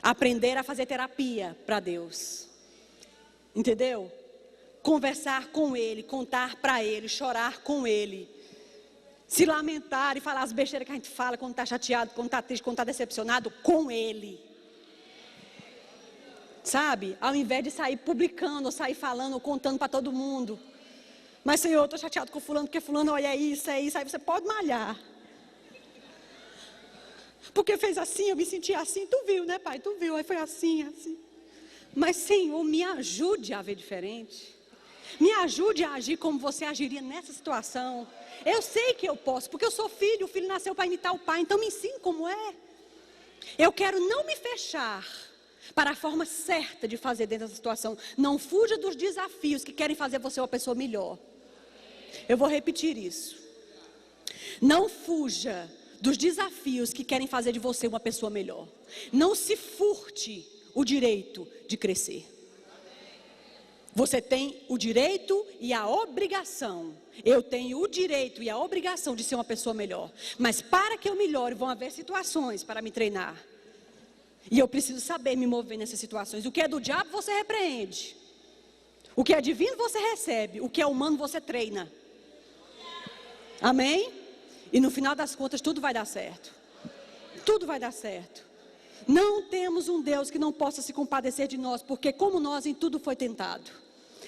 Aprender a fazer terapia para Deus. Entendeu? Conversar com Ele, contar para Ele, chorar com Ele. Se lamentar e falar as besteiras que a gente fala quando está chateado, quando está triste, quando está decepcionado, com Ele. Sabe? Ao invés de sair publicando, ou sair falando, ou contando para todo mundo. Mas, Senhor, eu estou chateado com fulano, porque fulano, olha, é isso. Aí você pode malhar. Porque fez assim, eu me senti assim. Tu viu, né, pai? Tu viu, aí foi assim, assim. Mas, Senhor, me ajude a ver diferente. Me ajude a agir como você agiria nessa situação. Eu sei que eu posso, porque eu sou filho. O filho nasceu para imitar o pai, então me ensine como é. Eu quero não me fechar para a forma certa de fazer dentro dessa situação. Não fuja dos desafios que querem fazer você uma pessoa melhor. Eu vou repetir isso. Não fuja dos desafios que querem fazer de você uma pessoa melhor. Não se furte o direito de crescer. Você tem o direito e a obrigação. Eu tenho o direito e a obrigação de ser uma pessoa melhor. Mas para que eu melhore, vão haver situações para me treinar. E eu preciso saber me mover nessas situações. O que é do diabo, você repreende. O que é divino, você recebe. O que é humano, você treina. Amém? E no final das contas, tudo vai dar certo. Tudo vai dar certo. Não temos um Deus que não possa se compadecer de nós, porque como nós, em tudo foi tentado.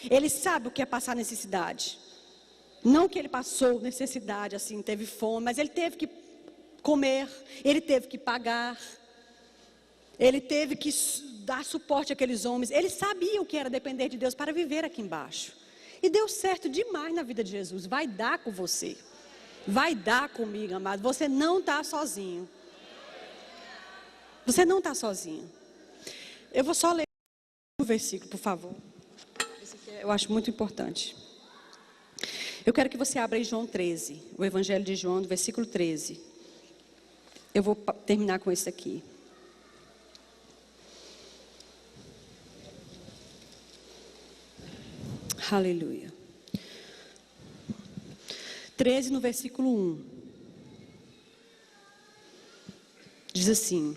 Ele sabe o que é passar necessidade. Não que ele passou necessidade, assim, teve fome, mas ele teve que comer, ele teve que pagar, ele teve que dar suporte àqueles homens. Ele sabia o que era depender de Deus para viver aqui embaixo. E deu certo demais na vida de Jesus. Vai dar com você. Vai dar comigo, amado. Você não está sozinho. Você não está sozinho. Eu vou só ler o versículo, por favor. Esse aqui eu acho muito importante. Eu quero que você abra em João 13, o Evangelho de João, do versículo 13. Eu vou terminar com esse aqui. Aleluia. 13 no versículo 1. Diz assim: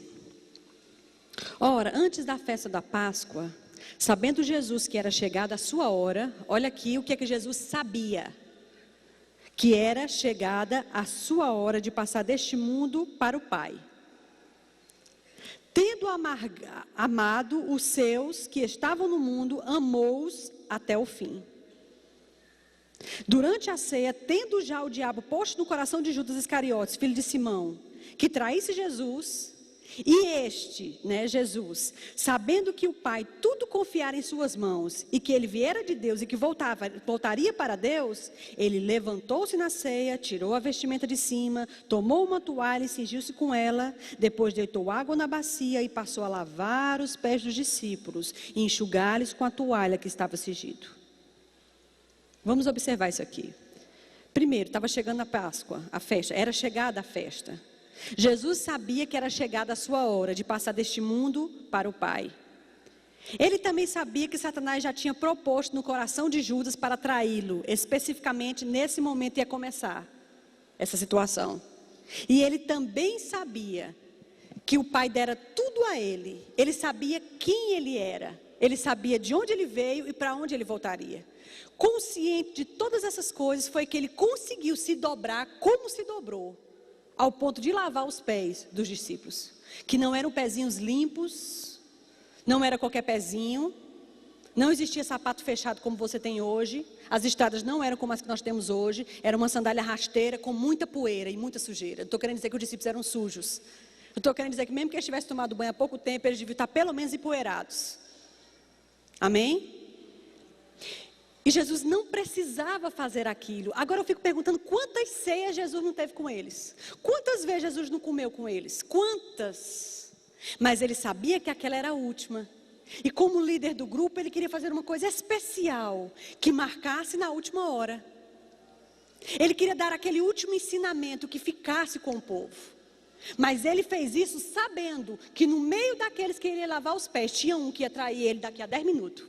Ora, antes da festa da Páscoa, sabendo Jesus que era chegada a sua hora, olha aqui o que é que Jesus sabia. Que era chegada a sua hora de passar deste mundo para o Pai. Tendo amado os seus que estavam no mundo, amou-os até o fim. Durante a ceia, tendo já o diabo posto no coração de Judas Iscariotes, filho de Simão, que traísse Jesus, e este, Jesus, sabendo que o Pai tudo confiara em suas mãos, e que ele viera de Deus e que voltaria para Deus, ele levantou-se na ceia, tirou a vestimenta de cima, tomou uma toalha e cingiu-se com ela, depois deitou água na bacia e passou a lavar os pés dos discípulos e enxugar-lhes com a toalha que estava cingido. Vamos observar isso aqui. Primeiro, estava chegando a Páscoa, a festa, era chegada a festa. Jesus sabia que era chegada a sua hora de passar deste mundo para o Pai. Ele também sabia que Satanás já tinha proposto no coração de Judas para traí-lo. Especificamente nesse momento ia começar essa situação. E ele também sabia que o Pai dera tudo a ele. Ele sabia quem ele era. Ele sabia de onde ele veio e para onde ele voltaria. Consciente de todas essas coisas, foi que ele conseguiu se dobrar como se dobrou, ao ponto de lavar os pés dos discípulos, que não eram pezinhos limpos, não era qualquer pezinho, não existia sapato fechado como você tem hoje, as estradas não eram como as que nós temos hoje, era uma sandália rasteira com muita poeira e muita sujeira. Não estou querendo dizer que os discípulos eram sujos, eu estou querendo dizer que mesmo que eles tivessem tomado banho há pouco tempo, eles deviam estar pelo menos empoeirados. Amém? E Jesus não precisava fazer aquilo. Agora eu fico perguntando, quantas ceias Jesus não teve com eles? Quantas vezes Jesus não comeu com eles? Quantas? Mas ele sabia que aquela era a última. E como líder do grupo, ele queria fazer uma coisa especial, que marcasse na última hora. Ele queria dar aquele último ensinamento que ficasse com o povo. Mas ele fez isso sabendo que no meio daqueles que ele ia lavar os pés, tinha um que ia trair ele daqui a 10 minutos.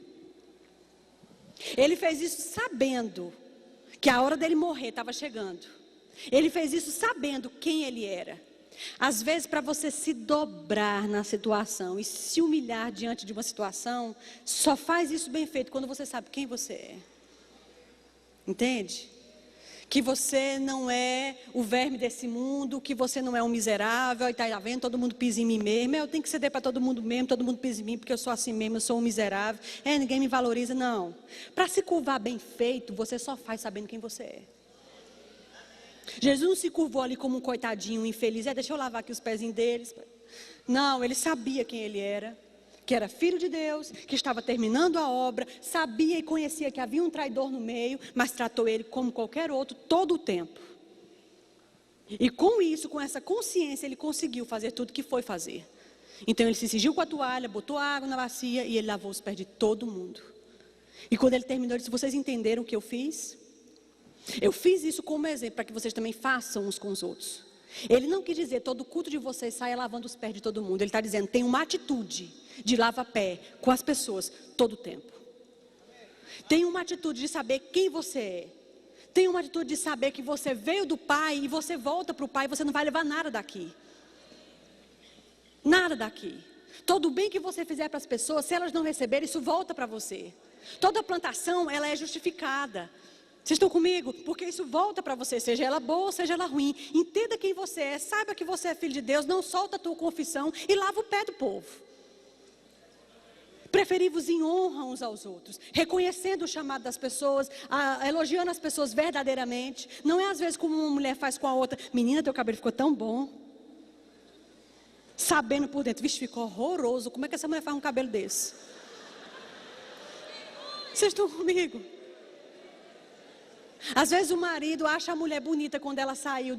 Ele fez isso sabendo que a hora dele morrer estava chegando. Ele fez isso sabendo quem ele era. Às vezes, para você se dobrar na situação e se humilhar diante de uma situação, só faz isso bem feito quando você sabe quem você é. Entende? Que você não é o verme desse mundo, que você não é um miserável, e está vendo, todo mundo pisa em mim mesmo, eu tenho que ceder para todo mundo mesmo, todo mundo pisa em mim, porque eu sou assim mesmo, eu sou um miserável, ninguém me valoriza, não. Para se curvar bem feito, você só faz sabendo quem você é. Jesus não se curvou ali como um coitadinho, um infeliz, deixa eu lavar aqui os pezinhos deles. Não, ele sabia quem ele era, que era filho de Deus, que estava terminando a obra, sabia e conhecia que havia um traidor no meio, mas tratou ele como qualquer outro todo o tempo. E com isso, com essa consciência, ele conseguiu fazer tudo que foi fazer. Então ele se cingiu com a toalha, botou água na bacia e ele lavou os pés de todo mundo. E quando ele terminou, ele disse: vocês entenderam o que eu fiz? Eu fiz isso como exemplo para que vocês também façam uns com os outros. Ele não quis dizer todo culto de vocês saia lavando os pés de todo mundo. Ele está dizendo, tem uma atitude de lava-pé com as pessoas todo o tempo. Tem uma atitude de saber quem você é. Tem uma atitude de saber que você veio do Pai e você volta para o Pai e você não vai levar nada daqui. Nada daqui. Todo o bem que você fizer para as pessoas, se elas não receberem, isso volta para você. Toda plantação, ela é justificada. Vocês estão comigo? Porque isso volta para você, seja ela boa ou seja ela ruim. Entenda quem você é, saiba que você é filho de Deus, não solta a tua confissão e lava o pé do povo. Preferi-vos em honra uns aos outros, reconhecendo o chamado das pessoas, elogiando as pessoas verdadeiramente. Não é às vezes como uma mulher faz com a outra: menina, teu cabelo ficou tão bom. Sabendo por dentro, vixe, ficou horroroso. Como é que essa mulher faz um cabelo desse? Vocês estão comigo? Às vezes o marido acha a mulher bonita quando ela saiu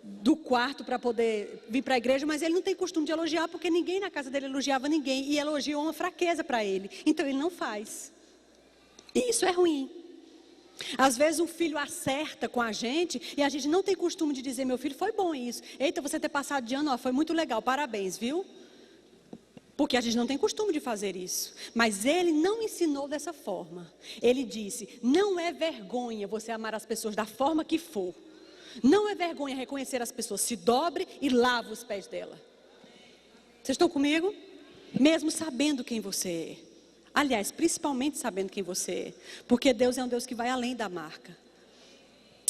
do quarto para poder vir para a igreja, mas ele não tem costume de elogiar, porque ninguém na casa dele elogiava ninguém, e elogiou uma fraqueza para ele, então ele não faz. E isso é ruim. Às vezes um filho acerta com a gente e a gente não tem costume de dizer: meu filho, foi bom isso, eita, você ter passado de ano, foi muito legal, parabéns, viu? Porque a gente não tem costume de fazer isso. Mas ele não ensinou dessa forma. Ele disse: não é vergonha você amar as pessoas da forma que for. Não é vergonha reconhecer as pessoas. Se dobre e lava os pés dela. Vocês estão comigo? Mesmo sabendo quem você é. Aliás, principalmente sabendo quem você é. Porque Deus é um Deus que vai além da marca.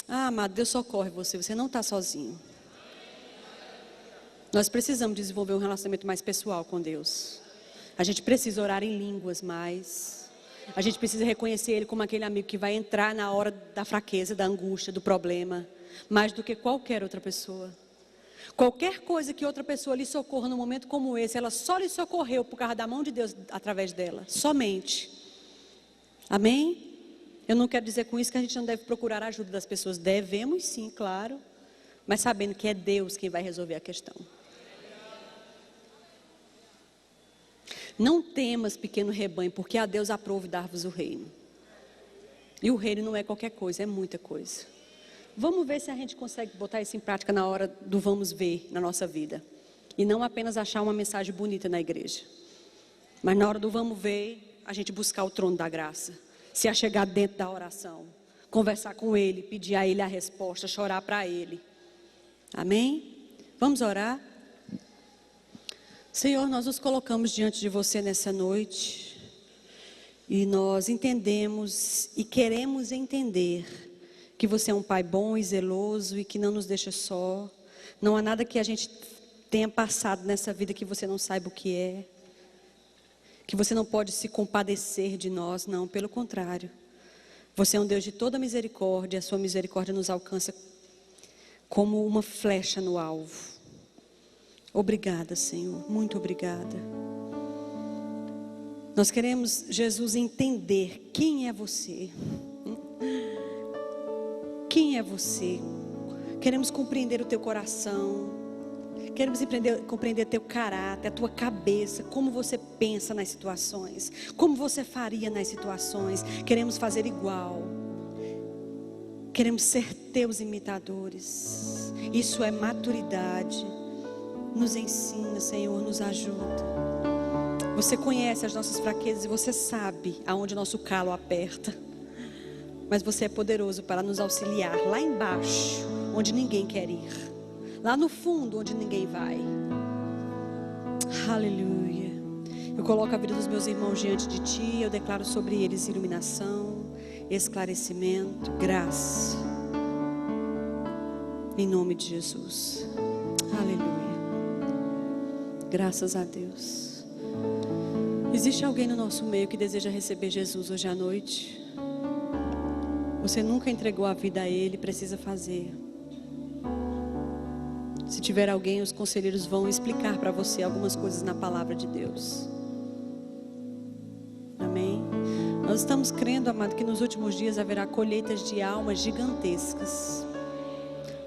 Ah, amado, Deus socorre você. Você não está sozinho. Nós precisamos desenvolver um relacionamento mais pessoal com Deus. A gente precisa orar em línguas mais. A gente precisa reconhecer Ele como aquele amigo que vai entrar na hora da fraqueza, da angústia, do problema, mais do que qualquer outra pessoa. Qualquer coisa que outra pessoa lhe socorra num momento como esse, ela só lhe socorreu por causa da mão de Deus através dela. Somente. Amém? Eu não quero dizer com isso que a gente não deve procurar a ajuda das pessoas. Devemos sim, claro. Mas sabendo que é Deus quem vai resolver a questão. Não temas, pequeno rebanho, porque a Deus aprove dar-vos o reino. E o reino não é qualquer coisa, é muita coisa. Vamos ver se a gente consegue botar isso em prática na hora do vamos ver na nossa vida. E não apenas achar uma mensagem bonita na igreja. Mas na hora do vamos ver, a gente buscar o trono da graça. Se achegar dentro da oração. Conversar com Ele, pedir a Ele a resposta, chorar para Ele. Amém? Vamos orar? Senhor, nós nos colocamos diante de você nessa noite e nós entendemos e queremos entender que você é um Pai bom e zeloso e que não nos deixa só. Não há nada que a gente tenha passado nessa vida que você não saiba o que é, que você não pode se compadecer de nós, não, pelo contrário. Você é um Deus de toda misericórdia, a sua misericórdia nos alcança como uma flecha no alvo. Obrigada, Senhor, muito obrigada. Nós queremos, Jesus, entender quem é você. Quem é você? Queremos compreender o teu coração. Queremos compreender teu caráter, a tua cabeça, como você pensa nas situações, como você faria nas situações. Queremos fazer igual. Queremos ser teus imitadores. Isso é maturidade. Nos ensina, Senhor, nos ajuda. Você conhece as nossas fraquezas e você sabe aonde o nosso calo aperta. Mas você é poderoso para nos auxiliar lá embaixo, onde ninguém quer ir. Lá no fundo, onde ninguém vai. Aleluia. Eu coloco a vida dos meus irmãos diante de Ti. Eu declaro sobre eles iluminação, esclarecimento, graça. Em nome de Jesus. Aleluia. Graças a Deus. Existe alguém no nosso meio que deseja receber Jesus hoje à noite? Você nunca entregou a vida a Ele, precisa fazer. Se tiver alguém, os conselheiros vão explicar para você algumas coisas na palavra de Deus. Amém? Nós estamos crendo, amado, que nos últimos dias haverá colheitas de almas gigantescas.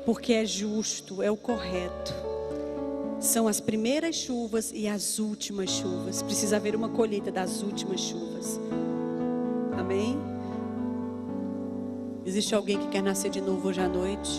Porque é justo, é o correto. São as primeiras chuvas e as últimas chuvas. Precisa haver uma colheita das últimas chuvas. Amém? Existe alguém que quer nascer de novo hoje à noite?